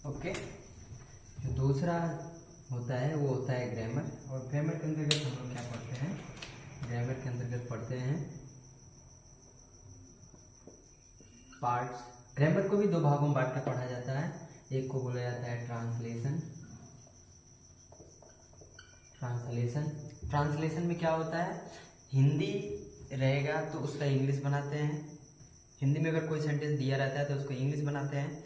Okay. जो दूसरा होता है वो होता है ग्रामर, और ग्रामर के अंतर्गत हम लोग क्या पढ़ते हैं, ग्रामर के अंतर्गत पढ़ते हैं पार्ट्स। ग्रामर को भी दो भागों में बांट कर पढ़ा जाता है। एक को बोला जाता है ट्रांसलेशन। ट्रांसलेशन में क्या होता है, हिंदी रहेगा तो उसका इंग्लिश बनाते हैं। हिंदी में अगर कोई सेंटेंस दिया रहता है तो उसको इंग्लिश बनाते हैं,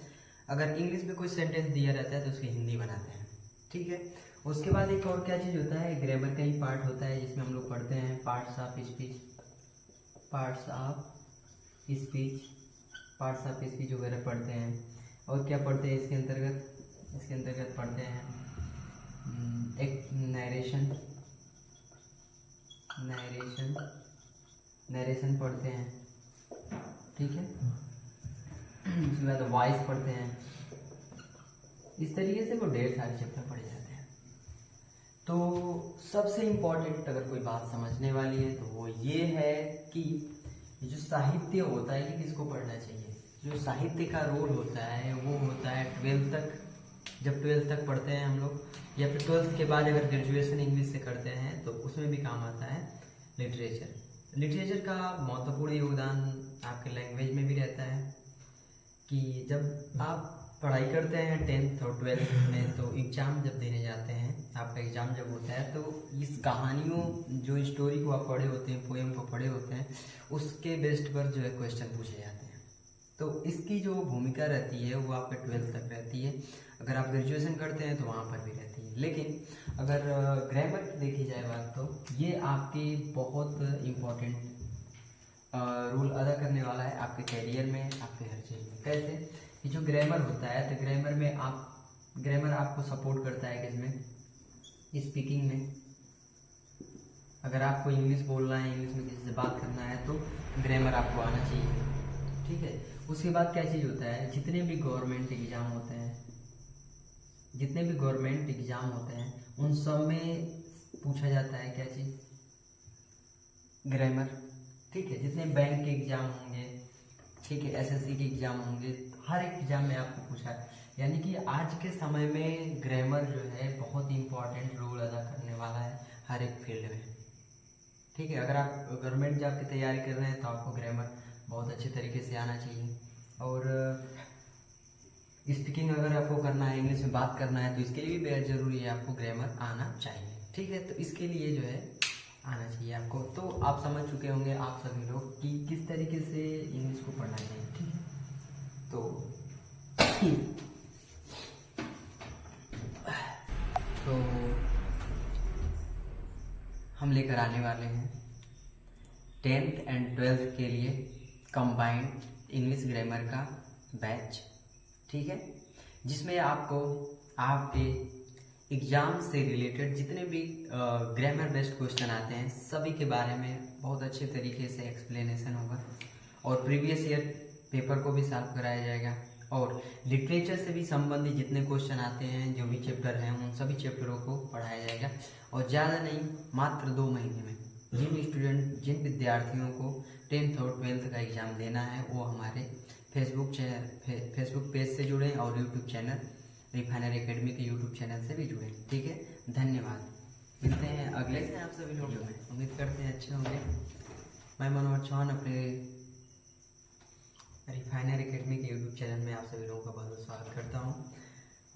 अगर इंग्लिश में कोई सेंटेंस दिया रहता है तो उसकी हिंदी बनाते हैं। ठीक है। उसके बाद एक और क्या चीज़ होता है, ग्रामर का ही पार्ट होता है जिसमें हम लोग पढ़ते हैं पार्ट्स ऑफ स्पीच वगैरह पढ़ते हैं। और क्या पढ़ते हैं इसके अंतर्गत पढ़ते हैं एक नरेशन पढ़ते हैं। ठीक है। उसके बाद वॉइस पढ़ते हैं। इस तरीके से वो ढेर सारे चैप्टर पढ़े जाते हैं। तो सबसे इम्पोर्टेंट अगर कोई बात समझने वाली है तो वो ये है कि जो साहित्य होता है ये किसको पढ़ना चाहिए। जो साहित्य का रोल होता है वो होता है 12th तक। जब 12th तक पढ़ते हैं हम लोग, या फिर 12th के बाद अगर ग्रेजुएशन इंग्लिश से करते हैं तो उसमें भी काम आता है लिटरेचर का महत्वपूर्ण योगदान आपके लैंग्वेज में भी रहता है कि जब आप पढ़ाई करते हैं 10th और 12th में तो एग्ज़ाम जब देने जाते हैं, आपका एग्ज़ाम जब होता है तो इस कहानियों जो स्टोरी को आप पढ़े होते हैं, पोएम को पढ़े होते हैं, उसके बेस्ड पर जो है क्वेश्चन पूछे जाते हैं। तो इसकी जो भूमिका रहती है वो आपके 12th तक रहती है। अगर आप ग्रेजुएशन करते हैं तो वहाँ पर भी रहती है। लेकिन अगर ग्रामर की देखी जाए बात तो ये आपकी बहुत इम्पोर्टेंट रोल अदा करने वाला है आपके कैरियर में, आपके हर चीज़ में। कैसे कि जो ग्रामर होता है तो ग्रामर आपको सपोर्ट करता है किसमें, स्पीकिंग में। अगर आपको इंग्लिश बोलना है, इंग्लिश में किसी से बात करना है तो ग्रामर आपको आना चाहिए। ठीक है। उसके बाद क्या चीज़ होता है, जितने भी गवर्नमेंट एग्ज़ाम होते हैं उन सब में पूछा जाता है क्या चीज़, ग्रामर। ठीक है। जितने बैंक के एग्ज़ाम होंगे, ठीक है, एसएससी के एग्ज़ाम होंगे, हर एक एग्ज़ाम में आपको पूछा है। यानी कि आज के समय में ग्रामर जो है बहुत इंपॉर्टेंट रोल अदा करने वाला है हर एक फील्ड में। ठीक है। अगर आप गवर्नमेंट जॉब की तैयारी कर रहे हैं तो आपको ग्रामर बहुत अच्छे तरीके से आना चाहिए। और स्पीकिंग अगर आपको करना है, इंग्लिश में बात करना है, तो इसके लिए भी बेहद ज़रूरी है आपको ग्रामर आना चाहिए। ठीक है। तो इसके लिए जो है आना चाहिए आपको। तो आप समझ चुके होंगे आप सभी लोग कि किस तरीके से इंग्लिश को पढ़ना चाहिए। ठीक है। तो हम लेकर आने वाले हैं 10th एंड 12th के लिए कंबाइंड इंग्लिश ग्रामर का बैच। ठीक है। जिसमें आपको आपके एग्ज़ाम से रिलेटेड जितने भी ग्रामर बेस्ड क्वेश्चन आते हैं सभी के बारे में बहुत अच्छे तरीके से एक्सप्लेनेशन होगा, और प्रीवियस ईयर पेपर को भी सॉल्व कराया जाएगा। और लिटरेचर से भी संबंधित जितने क्वेश्चन आते हैं, जो भी चैप्टर हैं, उन सभी चैप्टरों को पढ़ाया जाएगा। और ज़्यादा नहीं, मात्र 2 महीने में जिन विद्यार्थियों को 10th और 12th का एग्ज़ाम देना है वो हमारे फेसबुक पेज से जुड़ें और यूट्यूब चैनल रिफाइनर एकेडमी के यूट्यूब चैनल से भी जुड़ें। ठीक है। धन्यवाद। मिलते हैं अगले से आप सभी लोगों में, उम्मीद करते हैं अच्छे होंगे। मैं मनोहर चौहान अपने रिफाइनर एकेडमी के यूट्यूब चैनल में आप सभी लोगों का बहुत बहुत स्वागत करता हूँ।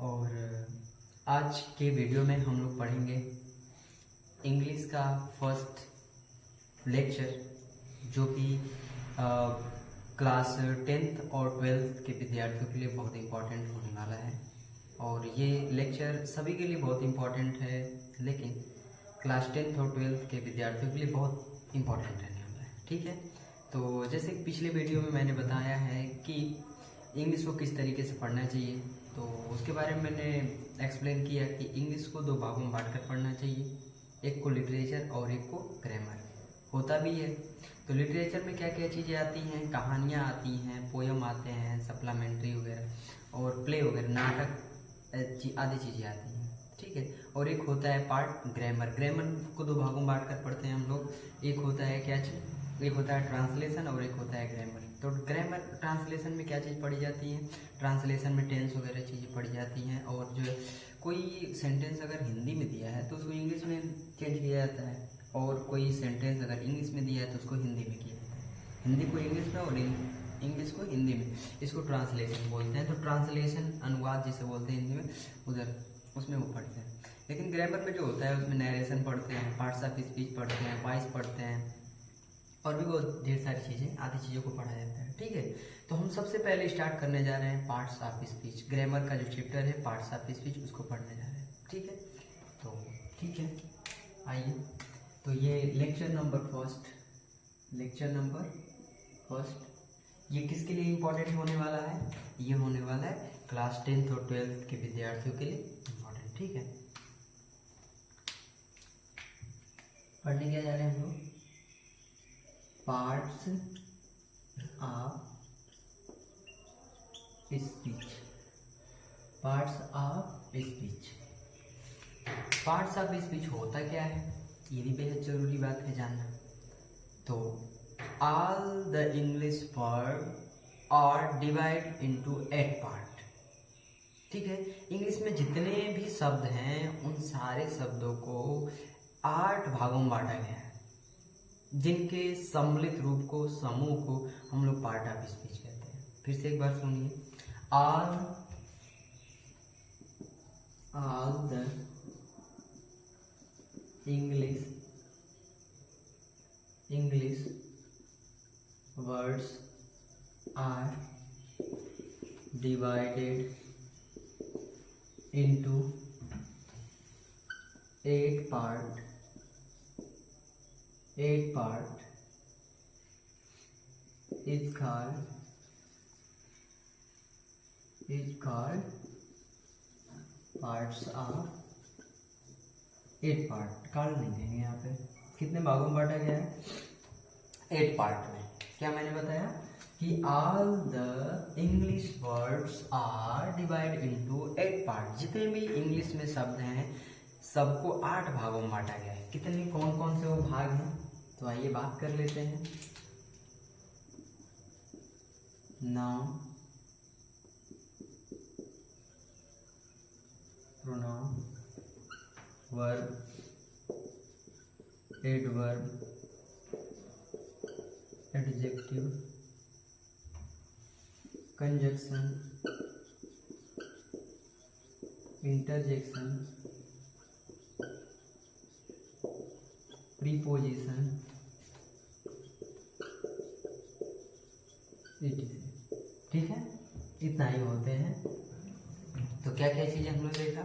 और आज के वीडियो में हम लोग पढ़ेंगे इंग्लिश का फर्स्ट लेक्चर, जो कि क्लास 10th और 12th के विद्यार्थियों के लिए बहुत इम्पोर्टेंट होने वाला है। और ये लेक्चर सभी के लिए बहुत इम्पोर्टेंट है, लेकिन क्लास 10th और 12th के विद्यार्थियों के लिए बहुत इम्पोर्टेंट रहने वाला है। ठीक है। तो जैसे पिछले वीडियो में मैंने बताया है कि इंग्लिश को किस तरीके से पढ़ना चाहिए, तो उसके बारे में मैंने एक्सप्लेन किया कि इंग्लिश को 2 भागों में बांटकर पढ़ना चाहिए, एक को लिटरेचर और एक को ग्रामर। होता भी है। तो लिटरेचर में क्या क्या चीज़ें आती हैं, कहानियाँ आती हैं, पोयम आते हैं, सप्लीमेंट्री वगैरह और प्ले वगैरह, नाटक आदि चीज़ें आती हैं। ठीक है। और एक होता है पार्ट ग्रामर को 2 भागों में बांट कर पढ़ते हैं हम लोग। एक होता है क्या चीज़, एक होता है ट्रांसलेशन और एक होता है ग्रामर। तो ग्रामर ट्रांसलेशन में क्या चीज़ पढ़ी जाती है, ट्रांसलेशन में टेंस वगैरह चीज़ें पढ़ी जाती हैं, और जो कोई सेंटेंस अगर हिंदी में दिया है तो उसको इंग्लिश में चेंज किया जाता है, और कोई सेंटेंस अगर इंग्लिश में दिया है तो उसको हिंदी में किया जाता है, हिंदी को इंग्लिश में और इंग्लिश को हिंदी में, इसको ट्रांसलेशन बोलते हैं। तो ट्रांसलेशन अनुवाद जिसे बोलते हैं हिंदी में, उधर उसमें वो पढ़ते हैं। लेकिन ग्रामर में जो होता है उसमें नरेशन पढ़ते हैं, पार्ट्स ऑफ स्पीच पढ़ते हैं, वॉइस पढ़ते हैं, और भी बहुत ढेर सारी चीज़ें, आधी चीज़ों को पढ़ा जाता है। ठीक है, तो हम सबसे पहले स्टार्ट करने जा रहे हैं पार्ट्स ऑफ स्पीच। ग्रामर का जो चैप्टर है पार्ट्स ऑफ स्पीच, उसको पढ़ने जा रहे हैं। ठीक है, तो ठीक है, आइए। तो ये लेक्चर नंबर फर्स्ट ये किसके लिए इम्पोर्टेंट होने वाला है, ये होने वाला है क्लास 10th और 12th के विद्यार्थियों के लिए इम्पोर्टेंट। ठीक है, पढ़ने क्या जा रहे हैं हम लोग, parts of speech. Parts of speech, parts of speech होता क्या है, ये भी बेहद जरूरी बात है जानना। तो all the English word are divide into 8 part. ठीक है, इंग्लिश में जितने भी शब्द हैं उन सारे शब्दों को 8 भागों में बांटा गया है, जिनके सम्मिलित रूप को, समूह को हम लोग पार्ट ऑफ स्पीच कहते हैं। फिर से एक बार सुनिए, all the English words are divided into 8 part is called parts of 8 part। Call नहीं देंगे यहाँ पे, कितने भागों में बांटा गया है, 8 पार्ट में। क्या मैंने बताया कि all the English words are divide into 8 part. जितने भी इंग्लिश में शब्द हैं सबको 8 भागों में बांटा गया है। कितने, कौन कौन से वो भाग हैं, तो आइए बात कर लेते हैं। Noun, pronoun, verb, adverb, adjective, conjunction, interjection, preposition, ठीक है, इतना ही होते हैं। तो क्या क्या चीजें हम लोग देखा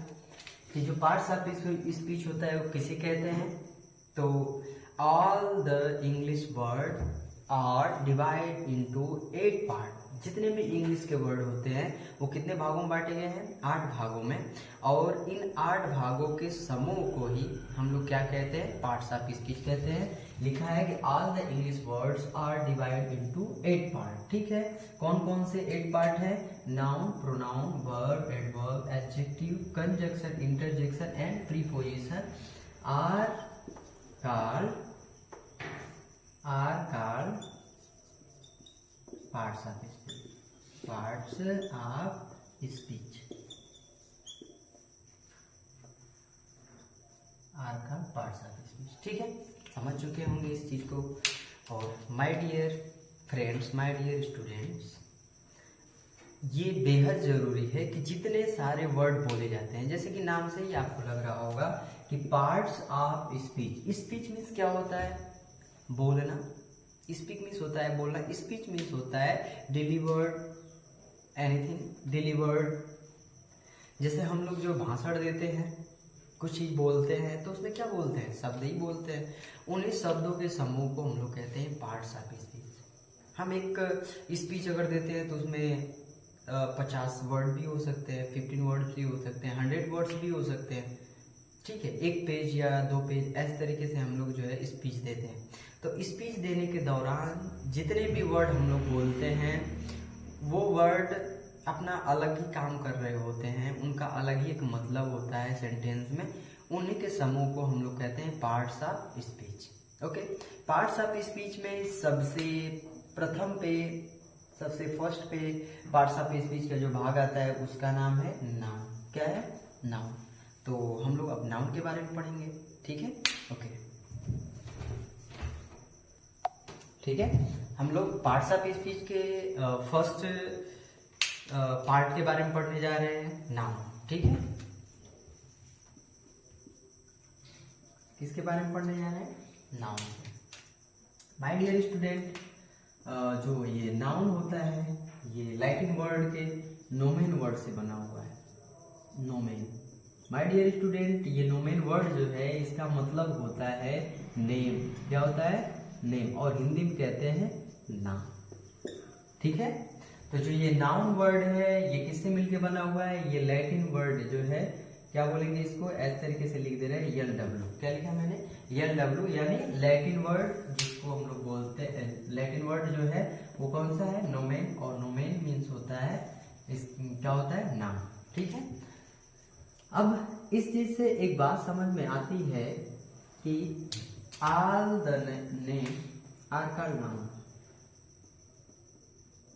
कि जो पार्ट्स ऑफ स्पीच होता है वो किसे कहते हैं, तो all the English word are divide into 8 part. जितने भी इंग्लिश के वर्ड होते हैं वो कितने भागों में बांटे गए हैं, 8 भागों में, और इन 8 भागों के समूह को ही हम लोग क्या कहते हैं, पार्ट्स ऑफ स्पीच कहते हैं। लिखा है कि all the English words are divide into 8 part. ठीक है, कौन कौन से 8 पार्ट है, noun, pronoun, verb, adverb, adjective, conjunction, interjection and preposition are called parts of speech. Parts of speech are का पार्ट्स ऑफ स्पीच। ठीक है, समझ चुके होंगे इस चीज को। और my dear friends, my dear students, ये बेहद जरूरी है कि जितने सारे वर्ड बोले जाते हैं, जैसे कि नाम से ही आपको लग रहा होगा कि parts of speech. Speech means क्या होता है, बोलना। स्पीक मीन्स होता है बोलना, स्पीच मीन्स होता है डिलीवर्ड, एनीथिंग डिलीवर्ड। जैसे हम लोग जो भाषण देते हैं, कुछ चीज बोलते हैं, तो उसमें क्या बोलते हैं, शब्द ही बोलते हैं। उन्हीं शब्दों के समूह को हम लोग कहते हैं पार्ट्स ऑफ स्पीच। हम एक स्पीच अगर देते हैं तो उसमें 50 वर्ड भी हो सकते हैं, 15 वर्ड्स भी हो सकते हैं, 100 वर्ड्स भी हो सकते हैं। ठीक है, 1 पेज या 2 पेज, इस तरीके से हम लोग जो है स्पीच देते हैं। तो स्पीच देने के दौरान जितने भी वर्ड हम लोग बोलते हैं वो वर्ड अपना अलग ही काम कर रहे होते हैं, उनका अलग ही एक मतलब होता है सेंटेंस में। उन्हीं के समूह को हम लोग कहते हैं parts of speech. Okay, parts of speech में सबसे प्रथम पे सबसे फर्स्ट पे पार्ट्स ऑफ स्पीच का जो भाग आता है उसका नाम है नाउन। क्या है? नाउन। तो हम लोग अब नाउन के बारे में पढ़ेंगे, ठीक है? ओके, ठीक है। हम लोग पार्ट्स ऑफ स्पीच के फर्स्ट पार्ट के बारे में पढ़ने जा रहे हैं, नाउन, ठीक है। किसके बारे में पढ़ने जा रहे हैं? नाउन। माय डियर स्टूडेंट, जो ये नाउन होता है ये लैटिन वर्ड के नोमेन वर्ड से बना हुआ है। नोमेन, माय डियर स्टूडेंट, ये नोमेन वर्ड जो है इसका मतलब होता है नेम। क्या होता है? नेम। और हिंदी में कहते हैं नाम, ठीक है। तो जो ये नाउन वर्ड है ये किससे मिलके बना हुआ है? ये लैटिन वर्ड जो है, क्या बोलेंगे इसको, इस तरीके से लिख दे रहे हैं LW। क्या लिखा मैंने? LW, यानी लैटिन वर्ड जिसको हम लोग बोलते हैं। लैटिन वर्ड जो है वो कौन सा है? नोमेन। और नोमेन मीन्स होता है क्या होता है? नाम, ठीक है। अब इस चीज से एक बात समझ में आती है कि all the name are called noun.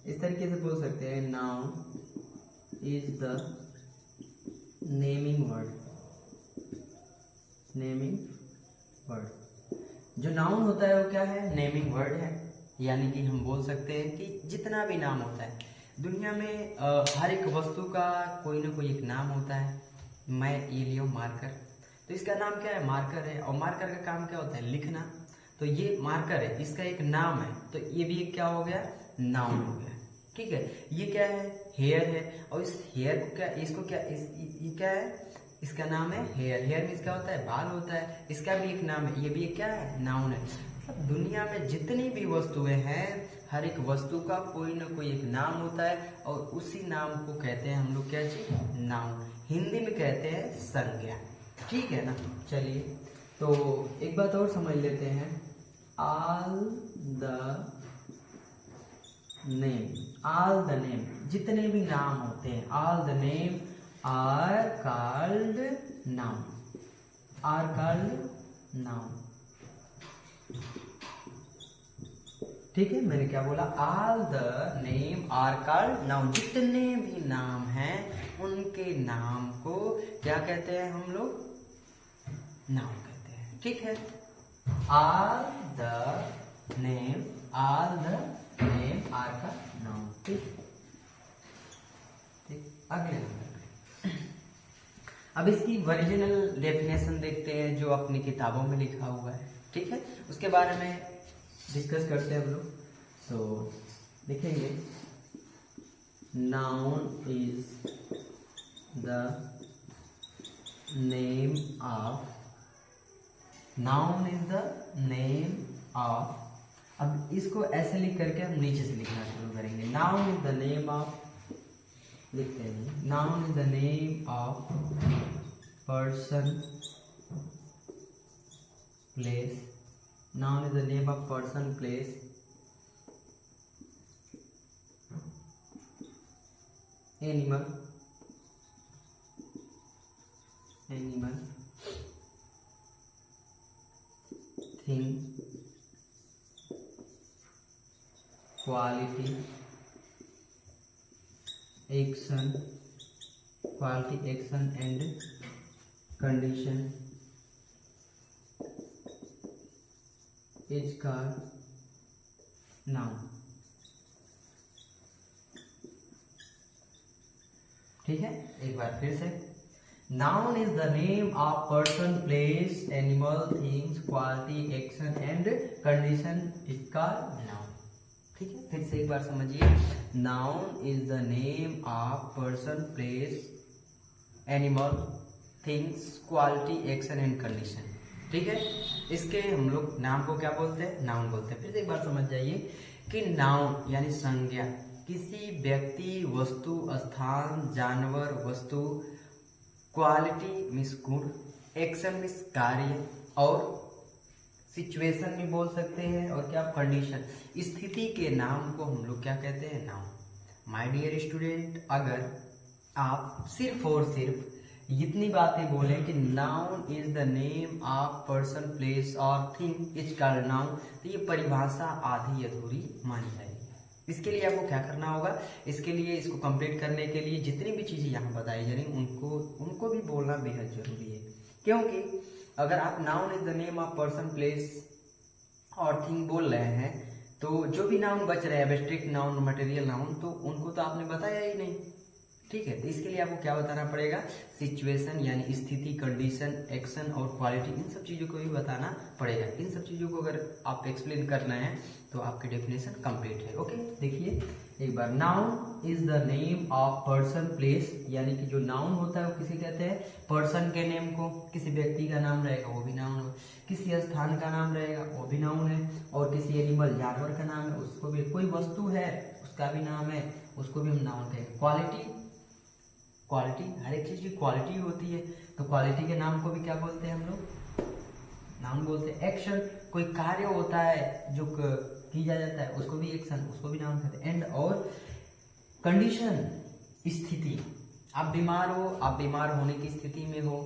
इस तरीके से बोल सकते हैं, noun is the naming word. Naming word, जो नाउन होता है वो क्या है? नेमिंग वर्ड है। यानी कि हम बोल सकते हैं कि जितना भी नाम होता है दुनिया में, हर एक वस्तु का कोई ना कोई एक नाम होता है। मैं ये लियो मार्कर, तो इसका नाम क्या है? मार्कर है। और मार्कर का काम क्या होता है? लिखना। तो ये मार्कर है, इसका एक नाम है, तो ये भी एक क्या हो गया? नाउन हो गया, ठीक है। ये क्या है? हेयर है। और इस हेयर को क्या, इसको क्या, ये क्या है? इसका नाम है हेयर। हेयर मीन्स क्या होता है? बाल होता है। इसका भी एक नाम है, ये भी एक क्या है? नाउन है। मतलब दुनिया में जितनी भी वस्तुएं हैं, हर एक वस्तु का कोई ना कोई एक नाम होता है, और उसी नाम को कहते हैं हम लोग क्या चीज? नाउन। हिंदी में कहते हैं संज्ञा, ठीक है ना। चलिए, तो एक बात और समझ लेते हैं। All the name, all the name, जितने भी नाम होते हैं, all the name are called noun. Are called noun, ठीक है। मैंने क्या बोला? All the name are called noun. जितने भी नाम हैं उनके नाम को क्या कहते हैं हम लोग? नाउन कहते हैं, ठीक है। All the name, all the name are का नाउन, ठीक। अगले नंबर, अब इसकी ओरिजिनल डेफिनेशन देखते हैं जो अपनी किताबों में लिखा हुआ है, ठीक है। उसके बारे में डिस्कस करते हैं हम लोग। तो देखेंगे, noun is the name of, noun is the name of. अब इसको ऐसे लिख करके हम नीचे से लिखना शुरू करेंगे। Noun is the name of, लिखते हैं, noun is the name of person, place. Noun is the name of person, place, animal, animal, thing, quality, action, quality, action and condition is called noun, ठीक है। एक बार फिर से, noun is the name of person, place, animal, things, quality, action and condition is called noun, ठीक है। फिर से एक बार समझिए, noun is the name of person, place, animal, things, quality, action and condition, ठीक है। इसके हम लोग नाम को क्या बोलते हैं? नाउन बोलते हैं। फिर से एक बार समझ जाइए कि नाउन यानी संज्ञा किसी व्यक्ति, वस्तु, स्थान, जानवर, वस्तु, क्वालिटी मीन्स गुण, एक्शन मीन्स कार्य, और सिचुएशन भी बोल सकते हैं, और क्या? कंडीशन, स्थिति के नाम को हम लोग क्या कहते हैं? नाउन। माय डियर स्टूडेंट, अगर आप सिर्फ और सिर्फ इतनी बातें बोलें कि noun is the name of person, place और थिंग इज कॉल्ड नाउन, तो ये परिभाषा आधी अधूरी मानी जाएगी, इसके लिए आपको क्या करना होगा, इसके लिए इसको कंप्लीट करने के लिए जितनी भी चीज़ें यहाँ बताई जा रही उनको भी बोलना बेहद जरूरी है। क्योंकि अगर आप noun is the name of person place और थिंग बोल रहे हैं तो जो भी नाउन बच रहे हैं एब्स्ट्रैक्ट नाउन मटेरियल नाउन तो उनको तो आपने बताया ही नहीं, ठीक है। तो इसके लिए आपको क्या बताना पड़ेगा, सिचुएशन यानी स्थिति, कंडीशन, एक्शन और क्वालिटी, इन सब चीज़ों को भी बताना पड़ेगा। इन सब चीज़ों को अगर आप एक्सप्लेन करना है तो आपकी डेफिनेशन कंप्लीट है। ओके, देखिए एक बार, noun is the name of person place, यानी कि जो नाउन होता है वो किसे कहते हैं, पर्सन के नेम को, किसी व्यक्ति का नाम रहेगा वो भी नाउन है, किसी स्थान का नाम रहेगा वो भी नाउन है, और किसी एनिमल जानवर का नाम है उसको भी, कोई वस्तु है उसका भी नाम है उसको भी हम नाउन कहेंगे। क्वालिटी हर एक चीज की क्वालिटी होती है, तो क्वालिटी के नाम को भी क्या बोलते हैं हम लोग, नाउन बोलते हैं। एक्शन, कोई कार्य होता है जो किया जाता है उसको भी एक्शन, उसको भी नाउन कहते हैं। एंड और कंडीशन, स्थिति, आप बीमार हो, आप बीमार होने की स्थिति में हो,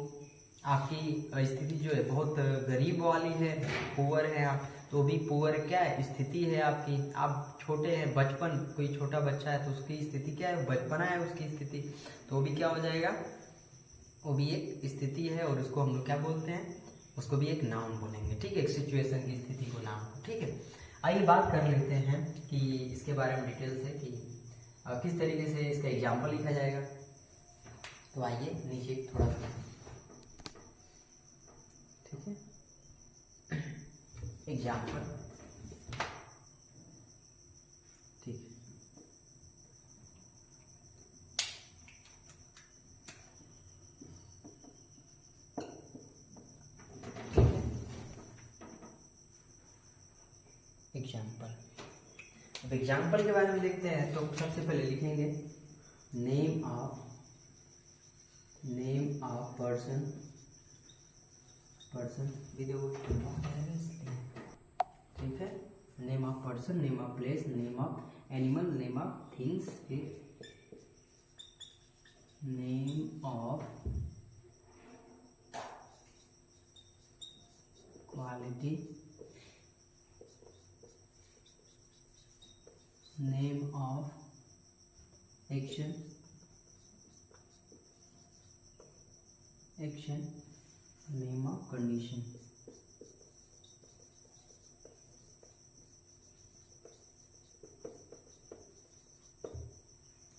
आपकी स्थिति जो है बहुत गरीब वाली है, पुअर है आप, तो भी पुअर क्या है, स्थिति है आपकी। आप छोटे हैं, बचपन, कोई छोटा बच्चा है तो उसकी स्थिति क्या है, बचपना है उसकी स्थिति, तो वो भी क्या हो जाएगा, वो भी एक स्थिति है और उसको हम लोग क्या बोलते हैं, उसको भी एक नाउन बोलेंगे, ठीक है। एक सिचुएशन की स्थिति को नाउन, ठीक है। आइए बात कर लेते हैं कि इसके बारे में डिटेल से कि किस तरीके से इसका एग्जाम्पल लिखा जाएगा। तो आइए नीचे थोड़ा सा, ठीक है, एग्जाम्पल, ठीक है। एग्जाम्पल, अब एग्जाम्पल के बारे में देखते हैं तो सबसे पहले लिखेंगे नेम ऑफ पर्सन विद, ठीक है, name of person, name of place, name of animal, name of things, फिर name of quality, name of action, name of condition,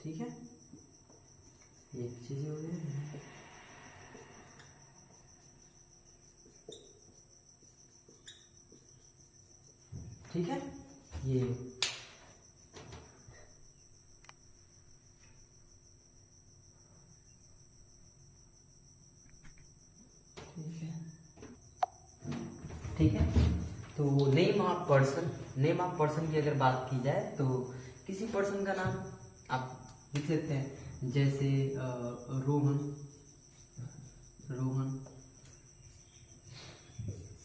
ठीक है। ये चीजें हो गई, ठीक है। ये ठीक है। तो नेम ऑफ पर्सन की अगर बात की जाए तो किसी पर्सन का नाम आप लिख सकते हैं, जैसे Rohan,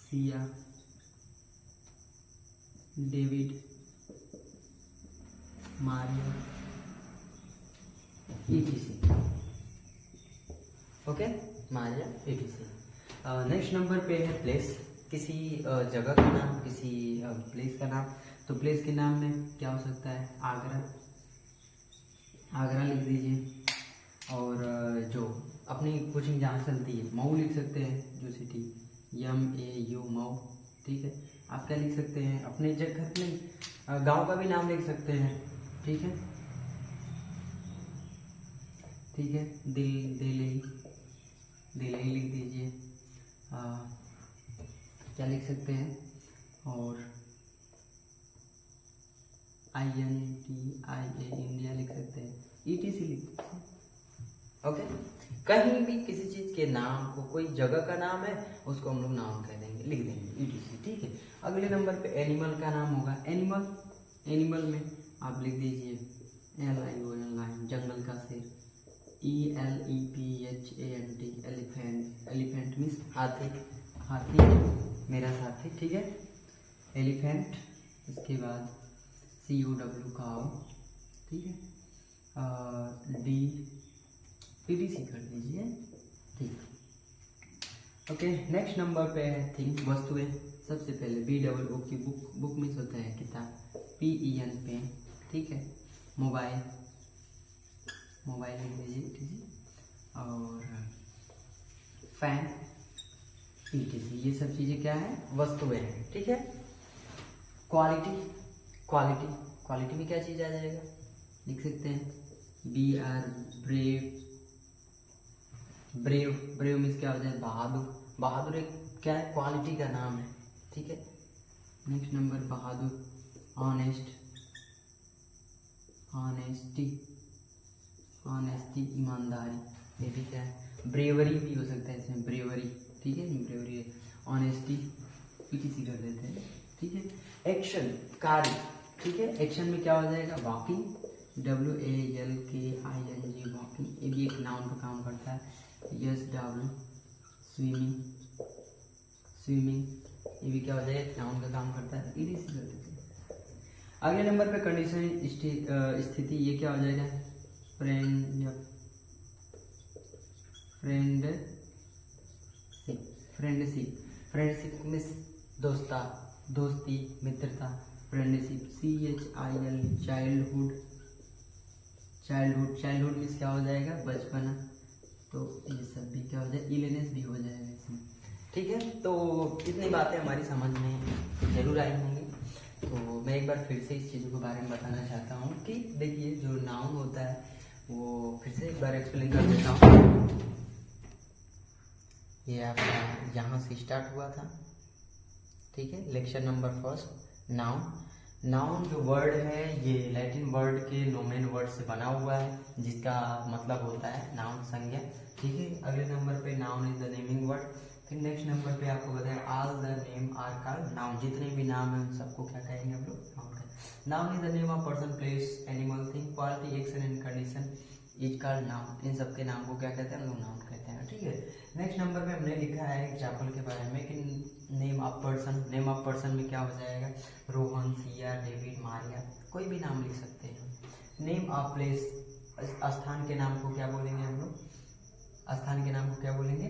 Siya, David, Maria, etc। Okay, Maria etc। Next number पे है प्लेस, किसी जगह का नाम, किसी प्लेस का नाम। तो प्लेस के नाम में क्या हो सकता है, आगरा लिख दीजिए। और जो अपनी कोचिंग जहाँ चलती है, मऊ लिख सकते हैं, जो सिटी, MAU मऊ, ठीक है। आप क्या लिख सकते हैं, अपने जगह अपने गांव का भी नाम लिख सकते हैं, ठीक है, दिल्ली लिख दीजिए। क्या लिख सकते हैं, और INDIA इंडिया लिख सकते हैं, ETC लिख सकते हैं। ओके, कहीं भी किसी चीज के नाम को, कोई जगह का नाम है उसको हम लोग नाम कह देंगे, लिख देंगे ETC, ठीक है। अगले नंबर पे एनिमल का नाम होगा, एनिमल में आप लिख दीजिए LION, जंगल का शेर, ELEPHANT, एलिफेंट मीन्स हाथी मेरा साथी, ठीक है, एलिफेंट। इसके बाद COW काऊ, ठीक है, ETC कर दीजिए, ठीक। ओके, नेक्स्ट नंबर पे है थिंग, वस्तुएं। सबसे पहले BOOK की बुक मीन्स होता है किताब, PEN पेन, ठीक है। मोबाइल, मोबाइल लिख दीजिए, ठीक है। और फैन, etc, ये सब चीज़ें क्या है, वस्तुएं हैं, ठीक है। क्वालिटी, क्वालिटी, क्वालिटी में क्या चीज़ आ जाएगा, लिख सकते हैं BR, brave, brave, brave means क्या हो जाए, बहादुर, बहादुर एक क्या है, क्वालिटी का नाम है, ठीक है। नेक्स्ट नंबर बहादुर। ऑनेस्ट, ऑनेस्टी, ऑनेस्टी ईमानदारी, ये भी क्या है, ब्रेवरी भी हो सकता है इसमें, ब्रेवरी, ठीक है, ब्रेवरी, ऑनेस्टी PTC कर देते हैं, ठीक है। एक्शन, कार्य, ठीक है। एक्शन में क्या हो जाएगा, वॉकिंग, WALKING, वॉकिंग, ये भी एक नाउन का काम करता है। SW, स्विमिंग, स्विमिंग, ये भी क्या हो जाएगा, एक नाउन का काम करता है, EDC कर देते हैं। अगले नंबर पे कंडीशन, स्थिति, ये क्या हो जाएगा, फ्रेंड, फ्रेंडशिप, फ्रेंडशिप, फ्रेंडशिप में दोस्ता, दोस्ती, मित्रता, friendship. CHIL, childhood, childhood, childhood means क्या हो जाएगा, बचपना, तो ये सब भी क्या हो जाएगा, इलनेस भी हो जाएगा इसमें, ठीक है। तो इतनी बातें हमारी समझ में जरूर आई होंगी। तो मैं एक बार फिर से इस चीज़ों के बारे में बताना चाहता हूँ कि देखिए जो नाउन होता है वो फिर से एक बार एक्सप्लेन कर देता हूँ। ये आपका यहाँ से स्टार्ट हुआ था, ठीक है, लेक्चर नंबर 1, नाउन। नाउन जो वर्ड है ये लैटिन वर्ड के नोमेन वर्ड से बना हुआ है, जिसका मतलब होता है नाउन, संज्ञा, ठीक है। अगले नंबर पे noun is the naming word. फिर नेक्स्ट नंबर पे आपको बताया all the name are called noun, जितने भी नाम हैं उन सबको क्या कहेंगे हम लोग, नाउन कहेंगे। Noun is the name of person, place, animal, thing, quality, action and condition is called noun. इन सबके नाम को क्या कहते हैं हम लोग, नाउन कहते हैं, ठीक है। नेक्स्ट नंबर पे हमने लिखा है एग्जाम्पल के बारे में कि name of person, name of person में क्या हो जाएगा, रोहन, सिया, डेविड, मारिया, कोई भी नाम लिख सकते हैं। नेम ऑफ प्लेस, स्थान के नाम को क्या बोलेंगे हम लोग, स्थान के नाम को क्या बोलेंगे,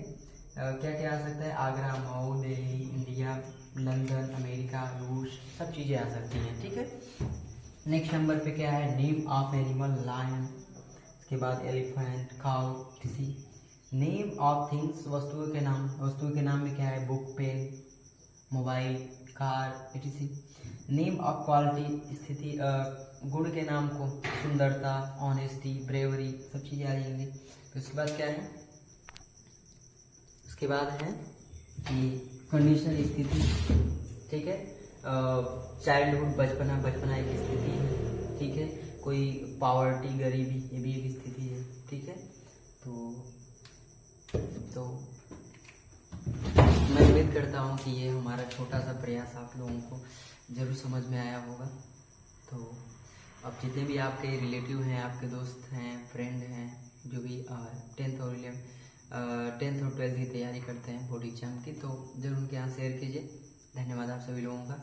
क्या क्या आ सकता है, Agra, Mau, Delhi, India, London, America, रूस, सब चीज़ें आ सकती हैं, ठीक है। नेक्स्ट नंबर पे क्या है, नेम ऑफ एनिमल, लायन, उसके बाद एलिफेंट, काउ, किसी। नेम ऑफ थिंग्स, वस्तुओं के नाम, वस्तुओं के नाम में क्या है, book, pen, mobile, car, etc। Name of quality, स्थिति, गुण के नाम को, सुंदरता, ऑनेस्टी, ब्रेवरी, सब चीज़ें आ जाएंगी। तो उसके बाद क्या है, उसके बाद है कि कंडीशनल स्थिति, ठीक है। चाइल्डहुड, बचपना, बचपना एक स्थिति है, ठीक है। कोई पॉवर्टी, गरीबी, ये भी एक स्थिति है, ठीक है। तो मैं उम्मीद करता हूँ कि ये हमारा छोटा सा प्रयास आप लोगों को ज़रूर समझ में आया होगा। तो अब जितने भी आपके रिलेटिव हैं, आपके दोस्त हैं, फ्रेंड हैं, जो भी 10th और 12th की तैयारी करते हैं बोर्ड एग्जाम की, तो ज़रूर उनके यहाँ शेयर कीजिए। धन्यवाद आप सभी लोगों का।